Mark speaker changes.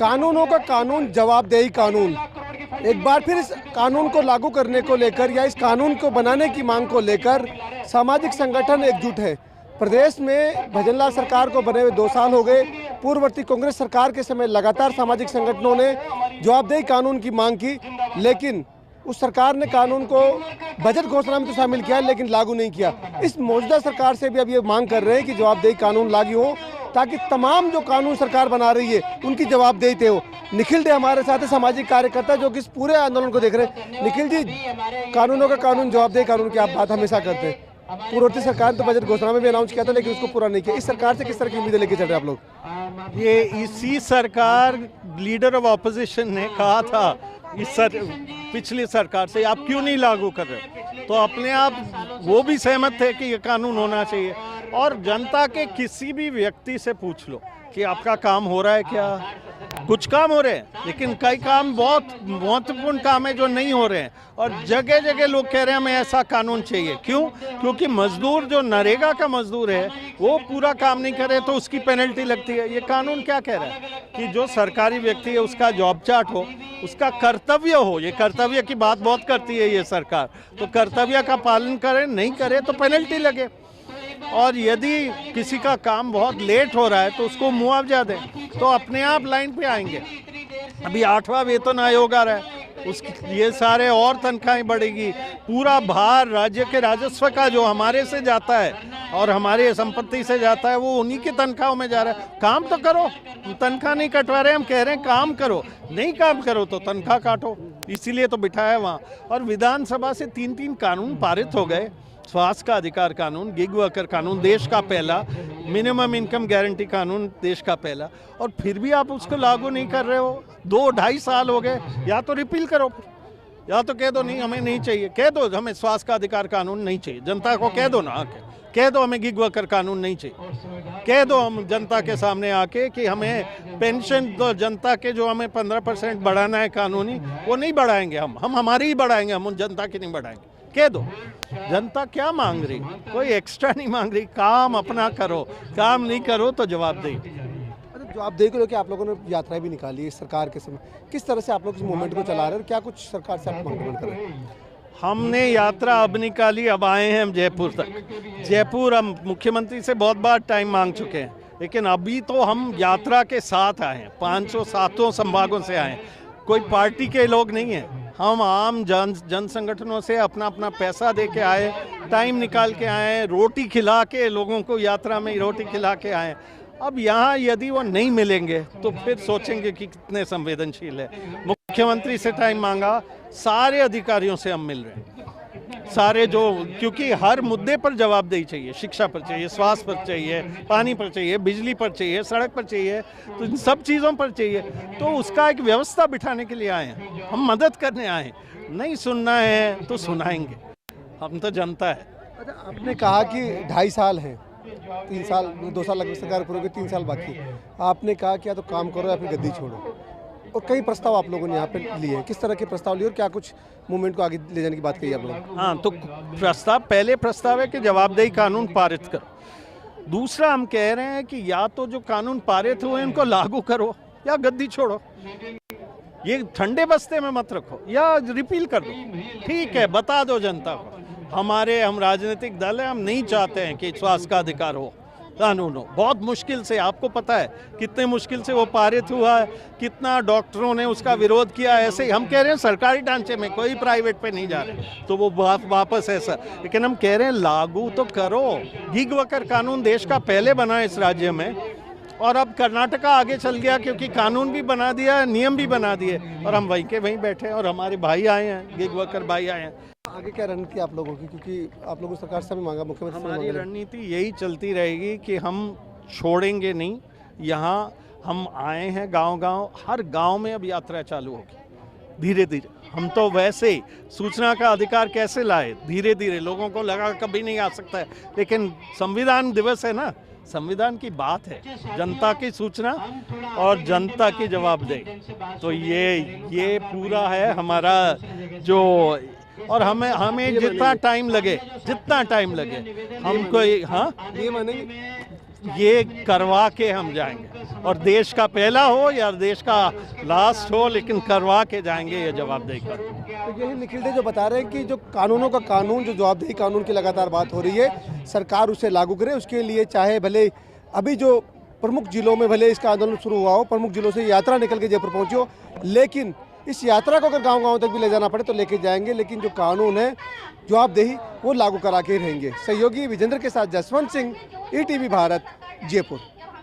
Speaker 1: कानूनों का कानून, जवाबदेही कानून। एक बार फिर इस कानून को लागू करने को लेकर या इस कानून को बनाने की मांग को लेकर सामाजिक संगठन एकजुट है। प्रदेश में भजनलाल सरकार को बने हुए 2 साल हो गए। पूर्ववर्ती कांग्रेस सरकार के समय लगातार सामाजिक संगठनों ने जवाबदेही कानून की मांग की, लेकिन उस सरकार ने कानून को बजट घोषणा में तो शामिल किया, लेकिन लागू नहीं किया। इस मौजूदा सरकार से भी अब ये मांग कर रहे हैं कि जवाबदेही कानून लागू हो, ताकि तमाम जो कानून सरकार बना रही है उनकी जवाबदेही तय हो। निखिल डे हमारे साथ है, सामाजिक कार्यकर्ता, जो कि इस पूरे आंदोलन को देख रहे हैं। निखिल जी, कानूनों का कानून, जवाबदेही कानून की आप बात हमेशा करते हैं। पूर्ववर्ती सरकार ने तो बजट घोषणा में भी अनाउंस किया था, लेकिन उसको पूरा नहीं किया। इस सरकार से किस तरह की उम्मीदें लेके चल रहे हैं आप लोग?
Speaker 2: ये इसी सरकार, लीडर ऑफ ऑपोजिशन ने कहा था पिछली सरकार से, आप क्यों नहीं लागू कर रहे? तो अपने आप वो भी सहमत थे कि ये कानून होना चाहिए। और जनता के किसी भी व्यक्ति से पूछ लो कि आपका काम हो रहा है क्या? कुछ काम हो रहे हैं, लेकिन कई काम बहुत महत्वपूर्ण काम है जो नहीं हो रहे हैं। और जगह जगह लोग कह रहे हैं हमें ऐसा कानून चाहिए। क्यों? क्योंकि मजदूर, जो नरेगा का मजदूर है, वो पूरा काम नहीं करे तो उसकी पेनल्टी लगती है। ये कानून क्या कह रहा है कि जो सरकारी व्यक्ति है उसका जॉब चार्ट हो, उसका कर्तव्य हो। ये कर्तव्य की बात बहुत करती है ये सरकार, तो कर्तव्य का पालन करे, नहीं करे तो पेनल्टी लगे। और यदि किसी का काम बहुत लेट हो रहा है तो उसको मुआवजा दें, तो अपने आप लाइन पे आएंगे। अभी 8वां वेतन आयोग आ रहा है, उसकी ये सारे और तनख्वाहें बढ़ेगी। पूरा भार राज्य के राजस्व का जो हमारे से जाता है और हमारे संपत्ति से जाता है, वो उन्हीं की तनख्वाहों में जा रहा है। काम तो करो, तनख्वाह नहीं कटवा रहे, हम कह रहे हैं काम करो। नहीं काम करो तो तनख्वाह काटो, इसीलिए तो बिठाया वहाँ। और विधानसभा से 3 कानून पारित हो गए। स्वास्थ्य का अधिकार कानून, गिग वर्कर कानून देश का पहला, मिनिमम इनकम गारंटी कानून देश का पहला, और फिर भी आप उसको लागू नहीं कर रहे हो। 2-2.5 साल हो गए। या तो रिपील करो, या तो कह दो नहीं, हमें नहीं चाहिए। कह दो हमें स्वास्थ्य का अधिकार कानून नहीं चाहिए, जनता को कह दो ना। कह दो हमें गिग वर्कर कानून नहीं चाहिए। कह दो हम जनता के सामने आके कि हमें पेंशन दो, जनता के जो हमें 15% बढ़ाना है कानूनी, वो नहीं बढ़ाएंगे। हम हमारी ही बढ़ाएंगे, हम जनता की नहीं बढ़ाएंगे। कह दो। जनता क्या मांग रही? कोई एक्स्ट्रा नहीं मांग रही। काम अपना करो, काम नहीं करो तो जवाबदेही।
Speaker 1: जवाबदेही को लेकर आप लोगों ने यात्राएं भी निकाली इस सरकार के समय। किस तरह से आप लोग इस मूवमेंट को चला रहे हैं और क्या कुछ सरकार से आप मांग कर रहे हैं?
Speaker 2: हमने यात्रा अब निकाली, अब आए हैं हम जयपुर तक। जयपुर हम मुख्यमंत्री से बहुत बार टाइम मांग चुके हैं, लेकिन अभी तो हम यात्रा के साथ आए हैं। 507 संभागों से आए हैं, कोई पार्टी के लोग नहीं हैं। हम आम जन संगठनों से अपना अपना पैसा दे के आए, टाइम निकाल के आए, रोटी खिला के लोगों को, यात्रा में रोटी खिला के आए। अब यहाँ यदि वो नहीं मिलेंगे तो फिर सोचेंगे कि कितने संवेदनशील है। मुख्यमंत्री से टाइम मांगा, सारे अधिकारियों से हम मिल रहे हैं, सारे जो, क्योंकि हर मुद्दे पर जवाबदेही चाहिए। शिक्षा पर चाहिए, स्वास्थ्य पर चाहिए, पानी पर चाहिए, बिजली पर चाहिए, सड़क पर चाहिए, तो इन सब चीज़ों पर चाहिए। तो उसका एक व्यवस्था बिठाने के लिए आए हैं, हम मदद करने आए हैं। नहीं सुनना है तो सुनाएंगे, हम तो जनता है।
Speaker 1: अच्छा, आपने कहा कि 2.5 साल है, 3 साल, 2 साल लगे सरकार पूरे, 3 साल बाकी। आपने कहा कि या तो काम करो या फिर गद्दी छोड़ो, और कई प्रस्ताव आप लोगों ने यहाँ पे लिए हैं। किस तरह के प्रस्ताव लिए और क्या कुछ मूवमेंट को आगे ले जाने की बात कही आप लोग?
Speaker 2: हाँ, तो पहले प्रस्ताव है कि जवाबदेही कानून पारित करो। दूसरा हम कह रहे हैं कि या तो जो कानून पारित हुए उनको लागू करो या गद्दी छोड़ो। ये ठंडे बस्ते में मत रखो, या रिपील कर दो। ठीक है, बता दो जनता को। हम राजनीतिक दल हैं, हम नहीं चाहते हैं कि स्वास्थ्य का अधिकार हो, कानून हो। बहुत मुश्किल से, आपको पता है कितने मुश्किल से वो पारित हुआ है, कितना डॉक्टरों ने उसका विरोध किया। ऐसे ही हम कह रहे हैं सरकारी ढांचे में, कोई प्राइवेट पे नहीं जा रहे, तो वो वापस ऐसा। लेकिन हम कह रहे हैं लागू तो करो। गिग वर्कर कानून देश का पहले बना है इस राज्य में, और अब कर्नाटका आगे चल गया क्योंकि कानून भी बना दिया, नियम भी बना दिए, और हम वहीं के वहीं बैठे हैं। और हमारे भाई आए हैं, गिग वर्कर भाई आए हैं।
Speaker 1: आगे क्या रणनीति आप लोगों की, क्योंकि आप लोगों सरकार से भी मांगा, मुख्यमंत्री से
Speaker 2: हमारी रणनीति यही चलती रहेगी कि हम छोड़ेंगे नहीं। यहाँ हम आए हैं गांव-गांव, हर गांव में अब यात्रा चालू होगी धीरे धीरे। हम तो वैसे ही सूचना का अधिकार कैसे लाए, धीरे धीरे। लोगों को लगा कभी नहीं आ सकता है, लेकिन संविधान दिवस है ना, संविधान की बात है, जनता की सूचना और जनता की जवाबदेही। तो ये पूरा है हमारा जो। और हमें जितना टाइम लगे हमको, हाँ,
Speaker 1: ये मानेंगे
Speaker 2: ये करवा के हम जाएंगे, और देश का पहला हो या देश का लास्ट हो, लेकिन करवा के जाएंगे ये जवाबदेही का।
Speaker 1: तो यही निखिल डे जो बता रहे हैं कि जो कानूनों का कानून, जो जवाबदेही कानून की लगातार बात हो रही है, सरकार उसे लागू करे। उसके लिए चाहे भले अभी जो प्रमुख जिलों में भले इसका आंदोलन शुरू हुआ हो, प्रमुख जिलों से यात्रा निकल के जयपुर पहुंची हो, लेकिन इस यात्रा को अगर गांव-गांव तक भी ले जाना पड़े तो लेके जाएंगे। लेकिन जो कानून है, जवाबदेही, वो लागू करा के ही रहेंगे। सहयोगी विजेंद्र के साथ जसवंत सिंह, ईटीवी भारत, जयपुर।